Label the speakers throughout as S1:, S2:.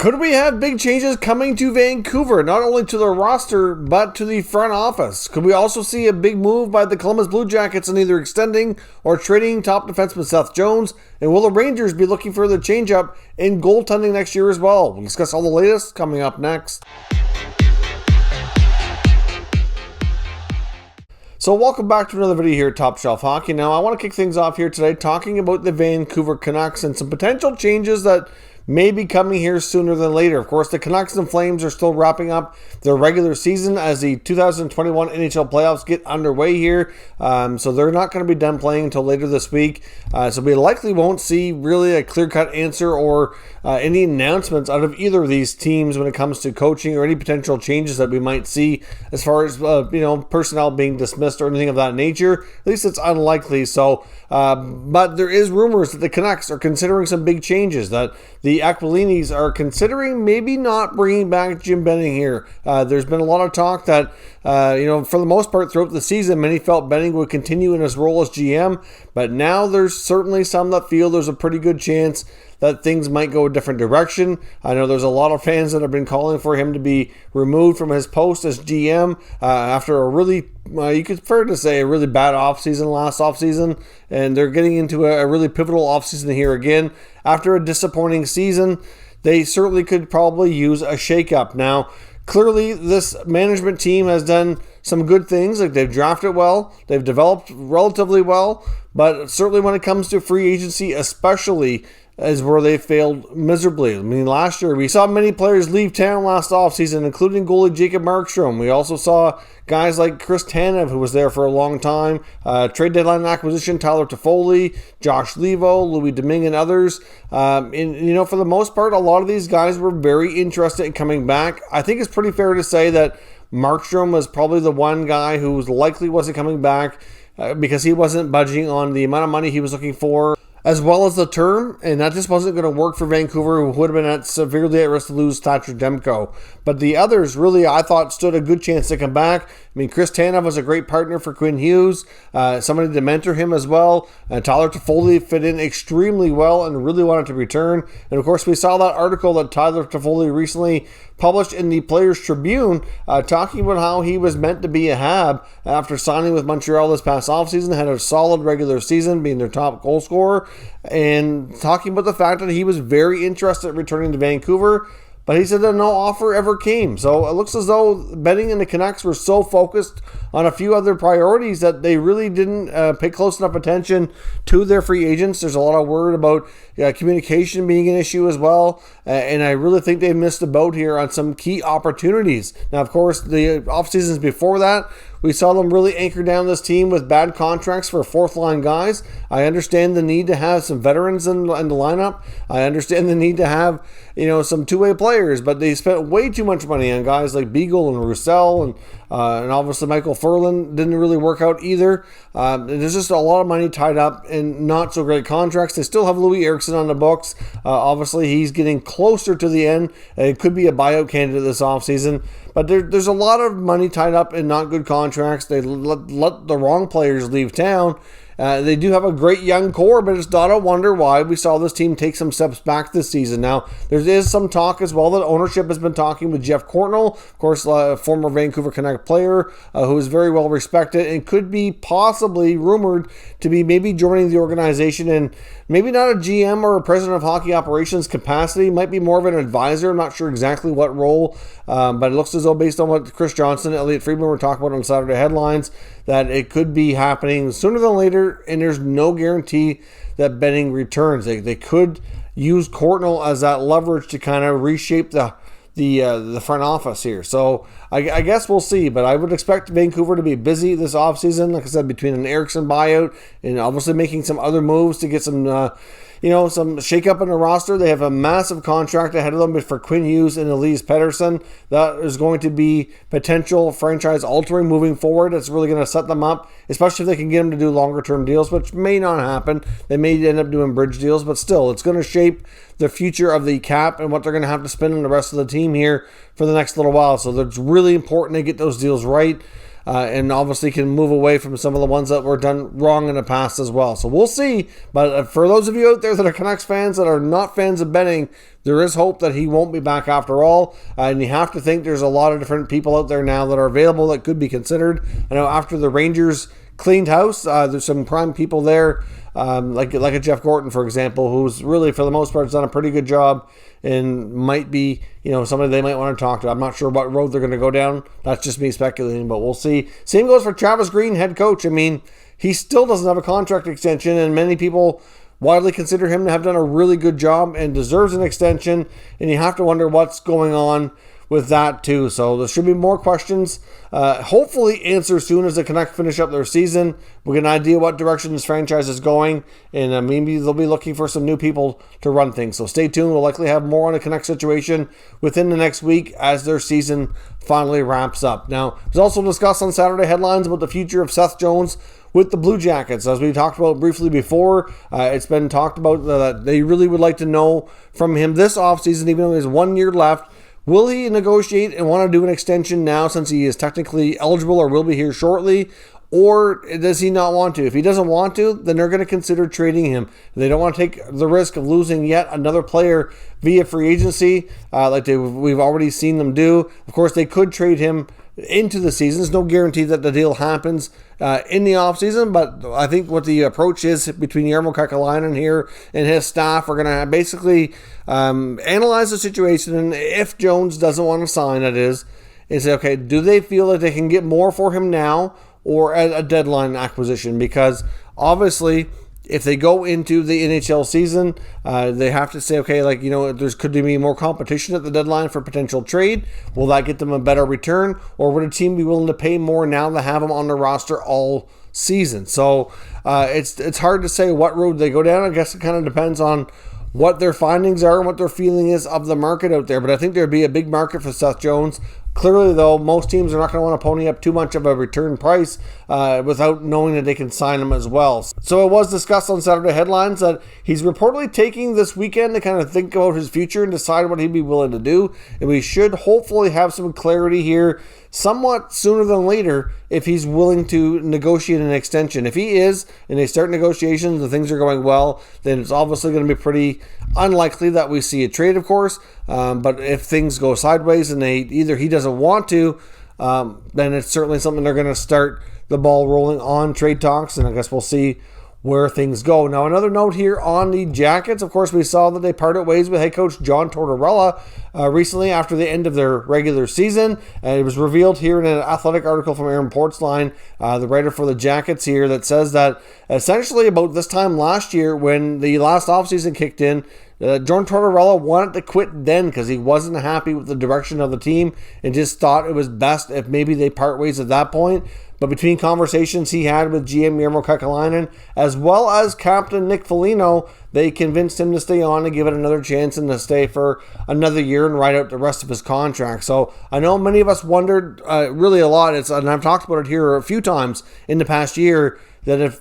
S1: Could we have big changes coming to Vancouver, not only to the roster, but to the front office? Could we also see a big move by the Columbus Blue Jackets in either extending or trading top defenseman Seth Jones? And will the Rangers be looking for the change-up in goaltending next year as well? We'll discuss all the latest coming up next. So welcome back to another video here at Top Shelf Hockey. Now I want to kick things off here today talking about the Vancouver Canucks and some potential changes that may be coming here sooner than later. Of course, the Canucks and Flames are still wrapping up their regular season as the 2021 NHL playoffs get underway here. So they're not going to be done playing until later this week. So we likely won't see really a clear-cut answer or any announcements out of either of these teams when it comes to coaching or any potential changes that we might see as far as personnel being dismissed or anything of that nature. At least it's unlikely. So, but there is rumors that the Canucks are considering some big changes, that the Aquilinis are considering maybe not bringing back Jim Benning here. There's been a lot of talk that, for the most part throughout the season, many felt Benning would continue in his role as GM, but now there's certainly some that feel there's a pretty good chance that things might go a different direction. I know there's a lot of fans that have been calling for him to be removed from his post as GM after a really, you could fair to say, a really bad offseason last offseason, and they're getting into a really pivotal offseason here again. After a disappointing season, they certainly could probably use a shakeup. Now, clearly, this management team has done some good things. Like, they've drafted well, they've developed relatively well, but certainly when it comes to free agency, especially, is where they failed miserably. I mean, last year we saw many players leave town last offseason, including goalie Jacob Markstrom. We also saw guys like Chris Tanev, who was there for a long time, trade deadline acquisition Tyler Toffoli, Josh Levo, Louis Domingue, and others. For the most part, a lot of these guys were very interested in coming back. I think it's pretty fair to say that Markstrom was probably the one guy who likely wasn't coming back because he wasn't budging on the amount of money he was looking for, as well as the term, and that just wasn't going to work for Vancouver, who would have been severely at risk to lose Thatcher Demko. But the others really, I thought, stood a good chance to come back. I mean, Chris Tanev was a great partner for Quinn Hughes, somebody to mentor him as well. Tyler Toffoli fit in extremely well and really wanted to return. And of course, we saw that article that Tyler Toffoli recently published in the Players Tribune, talking about how he was meant to be a Hab after signing with Montreal this past offseason, had a solid regular season, being their top goal scorer, and talking about the fact that he was very interested in returning to Vancouver, but he said that no offer ever came. So it looks as though Benning and the Canucks were so focused on a few other priorities that they really didn't pay close enough attention to their free agents. There's a lot of word about communication being an issue as well, and I really think they missed the boat here on some key opportunities. Now, of course, the off seasons before that, we saw them really anchor down this team with bad contracts for fourth-line guys. I understand the need to have some veterans in the lineup. I understand the need to have, some two-way players, but they spent way too much money on guys like Beagle and Roussel, and obviously Michael Furlan didn't really work out either. There's just a lot of money tied up in not so great contracts. They still have Louis Eriksson on the books. Obviously, he's getting closer to the end. It could be a buyout candidate this offseason. But there's a lot of money tied up in not good contracts. They let the wrong players leave town. They do have a great young core, but it's not a wonder why we saw this team take some steps back this season. Now, there is some talk as well that ownership has been talking with Jeff Cornell, of course, a former Vancouver Canuck player who is very well respected and could be possibly rumored to be maybe joining the organization in maybe not a GM or a president of hockey operations capacity, might be more of an advisor. I'm not sure exactly what role, but it looks as though, based on what Chris Johnson and Elliot Friedman were talking about on Saturday Headlines, that it could be happening sooner than later, and there's no guarantee that Benning returns. They could use Courtnall as that leverage to kind of reshape the front office here. So I guess we'll see, but I would expect Vancouver to be busy this offseason, like I said, between an Eriksson buyout and obviously making some other moves to get some some shake-up in the roster. They have a massive contract ahead of them for Quinn Hughes and Elise Pettersson. That is going to be potential franchise-altering moving forward. It's really going to set them up, especially if they can get them to do longer-term deals, which may not happen. They may end up doing bridge deals, but still, it's going to shape the future of the cap and what they're going to have to spend on the rest of the team here for the next little while. So it's really important to get those deals right. and obviously can move away from some of the ones that were done wrong in the past as well. So we'll see. But for those of you out there that are Canucks fans that are not fans of Benning, there is hope that he won't be back after all. And you have to think there's a lot of different people out there now that are available that could be considered. I know after the Rangers cleaned house, there's some prime people there, like a Jeff Gorton, for example, who's really, for the most part, has done a pretty good job and might be, somebody they might want to talk to. I'm not sure what road they're going to go down. That's just me speculating, but we'll see. Same goes for Travis Green, head coach. I mean, he still doesn't have a contract extension, and many people widely consider him to have done a really good job and deserves an extension, and you have to wonder what's going on with that too. So there should be more questions, hopefully answered soon as the Canucks finish up their season. We get an idea what direction this franchise is going, and maybe they'll be looking for some new people to run things. So stay tuned. We'll likely have more on the Canucks situation within the next week as their season finally wraps up. Now, it was also discussed on Saturday headlines about the future of Seth Jones with the Blue Jackets. As we talked about briefly before, it's been talked about that they really would like to know from him this offseason, even though there's 1 year left. Will he negotiate and want to do an extension now since he is technically eligible or will be here shortly? Or does he not want to? If he doesn't want to, then they're going to consider trading him. They don't want to take the risk of losing yet another player via free agency, like we've already seen them do. Of course, they could trade him into the season. There's no guarantee that the deal happens in the offseason, but I think what the approach is between Jarmo Kekalainen here and his staff are going to basically analyze the situation, and if Jones doesn't want to sign, it is, and say, okay, do they feel that they can get more for him now or at a deadline acquisition? Because obviously, if they go into the NHL season, they have to say, okay, could there be more competition at the deadline for potential trade? Will that get them a better return? Or would a team be willing to pay more now to have them on the roster all season? So it's hard to say what road they go down. I guess it kind of depends on what their findings are and what their feeling is of the market out there. But I think there'd be a big market for Seth Jones. Clearly, though, most teams are not going to want to pony up too much of a return price without knowing that they can sign him as well. So it was discussed on Saturday headlines that he's reportedly taking this weekend to kind of think about his future and decide what he'd be willing to do. And we should hopefully have some clarity here somewhat sooner than later if he's willing to negotiate an extension. If he is, and they start negotiations and things are going well, then it's obviously going to be pretty unlikely that we see a trade, of course. But if things go sideways and either he doesn't want to, then it's certainly something they're going to start the ball rolling on trade talks, and I guess we'll see where things go. Now, another note here on the Jackets. Of course, we saw that they parted ways with head coach John Tortorella recently after the end of their regular season. It was revealed here in an Athletic article from Aaron Portzline, the writer for the Jackets here, that says that essentially about this time last year when the last offseason kicked in, John Tortorella wanted to quit then because he wasn't happy with the direction of the team and just thought it was best if maybe they part ways at that point. But between conversations he had with GM Jarmo Kekalainen as well as Captain Nick Foligno, they convinced him to stay on and give it another chance and to stay for another year and ride out the rest of his contract. So I know many of us wondered really a lot, and I've talked about it here a few times in the past year, that if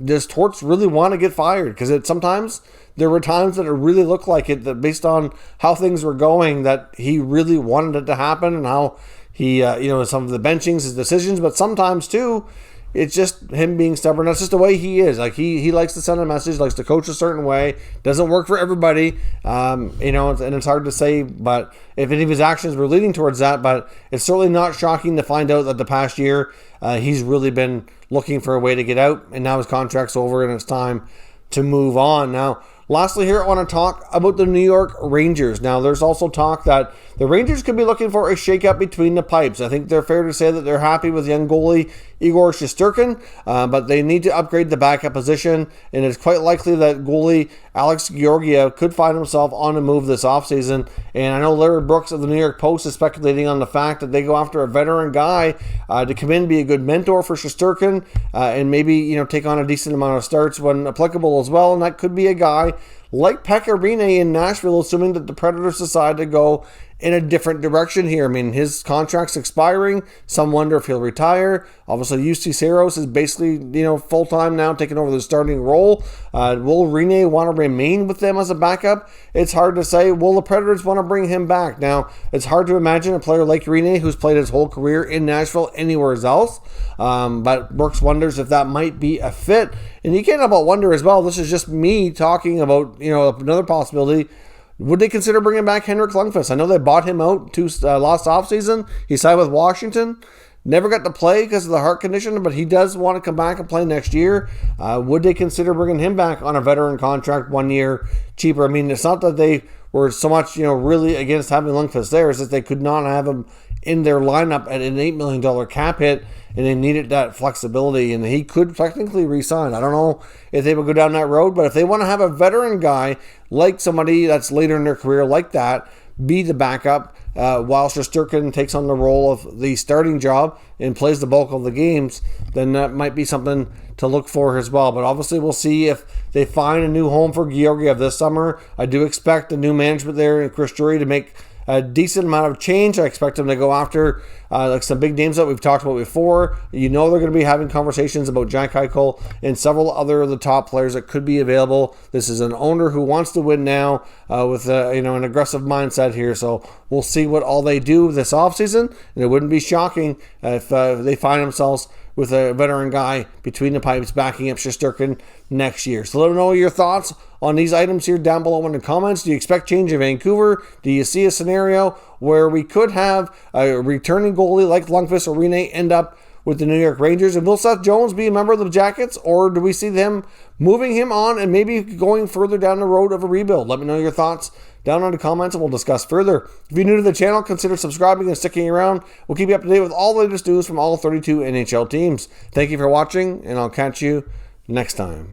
S1: does Torts really want to get fired? Because sometimes there were times that it really looked like it, that based on how things were going, that he really wanted it to happen and how he, some of the benchings, his decisions, but sometimes too, it's just him being stubborn. That's just the way he is. Like he likes to send a message, likes to coach a certain way. Doesn't work for everybody, and it's hard to say. But if any of his actions were leading towards that, but it's certainly not shocking to find out that the past year he's really been looking for a way to get out, and now his contract's over and it's time to move on. Now, lastly here, I want to talk about the New York Rangers. Now, there's also talk that the Rangers could be looking for a shakeup between the pipes. I think they're fair to say that they're happy with young goalie Igor Shesterkin, but they need to upgrade the backup position, and it's quite likely that goalie Alex Georgiev could find himself on a move this offseason. And I know Larry Brooks of the New York Post is speculating on the fact that they go after a veteran guy to come in, be a good mentor for Shesterkin, and maybe take on a decent amount of starts when applicable as well, and that could be a guy like Pekka Rinne in Nashville, assuming that the Predators decide to go in a different direction here. I mean, his contract's expiring. Some wonder if he'll retire. Obviously, UC Saros is basically, full-time now, taking over the starting role. Will Rinne want to remain with them as a backup? It's hard to say. Will the Predators want to bring him back? Now, it's hard to imagine a player like Rinne, who's played his whole career in Nashville, anywhere else. But Brooks wonders if that might be a fit. And you can't help but wonder as well, this is just me talking about, another possibility. Would they consider bringing back Henrik Lundqvist? I know they bought him out last offseason. He signed with Washington. Never got to play because of the heart condition, but he does want to come back and play next year. Would they consider bringing him back on a veteran contract 1 year cheaper? I mean, it's not that they were so much, really against having Lundqvist there. It's that they could not have him in their lineup at an $8 million cap hit, and they needed that flexibility, and he could technically re-sign. I don't know if they would go down that road, but if they want to have a veteran guy, like somebody that's later in their career like that, be the backup, while Shesterkin takes on the role of the starting job and plays the bulk of the games, then that might be something to look for as well. But obviously we'll see if they find a new home for Georgiev this summer. I do expect the new management there in Chris Drury to make a decent amount of change. I expect them to go after like some big names that we've talked about before. They're going to be having conversations about Jack Eichel and several other of the top players that could be available. This is an owner who wants to win now with an aggressive mindset here. So we'll see what all they do this offseason. And it wouldn't be shocking if they find themselves with a veteran guy between the pipes backing up Shesterkin next year. So let me know your thoughts on these items here down below in the comments. Do you expect change in Vancouver? Do you see a scenario where we could have a returning goalie like Lundqvist or Rinne end up with the New York Rangers? And will Seth Jones be a member of the Jackets, or do we see them moving him on and maybe going further down the road of a rebuild? Let me know your thoughts down in the comments and we'll discuss further. If you're new to the channel, consider subscribing and sticking around. We'll keep you up to date with all the latest news from all 32 NHL teams. Thank you for watching, and I'll catch you next time.